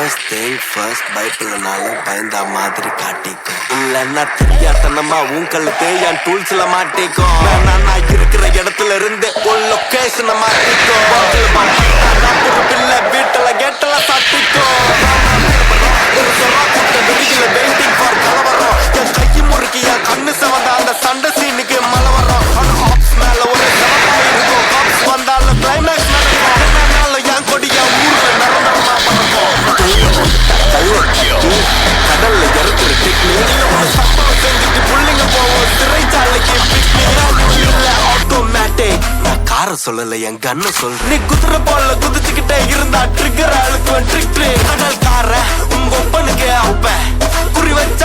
First thing first, பைபிள்னாலும் பயந்தா மாதிரி காட்டிக்கும். இல்லன்னா தெரியாதனமா உங்களுக்கு என் டூல்ஸ்ல மாட்டிக்கும். நான் இருக்கிற இடத்துல இருந்து ஒரு லொகேஷனை மாட்டிக்கும். பில்ல வீட்டுல கேட்டல சாத்திக்கும். வெயிட்டிங் ஃபார் கலவரம். என் கை முறுக்கி என் கண்ணு செவந்த அந்த சண்டை சீனுக்கு மழை வரும். ஆப்ஸ் மேல ஒரு செவப்பா இருக்கும். காப்ஸ் வந்தாலும் கிளைமேக்ஸ் நடக்கும். என் கொடி என் ஊர்ல நிரந்தரமா பறக்கும். கடல்ல இறக்குற டெக்னிக் சம்பளம் செஞ்சுட்டு புள்ளிங்க போவோம் சிறைச்சாலைக்கு பிக்னிக். ஆட்டோமேட்டிக் நான் கார சொல்லல என் கண்ண சொல்றேன். நீ குதிரை போல குதிச்சுக்கிட்டே இருந்தா ட்ரிக்கர் அழுக்குவன் ட்ரிக் கடல் கார உங்க ஒப்பனுக்கு அப்ப குறி வச்ச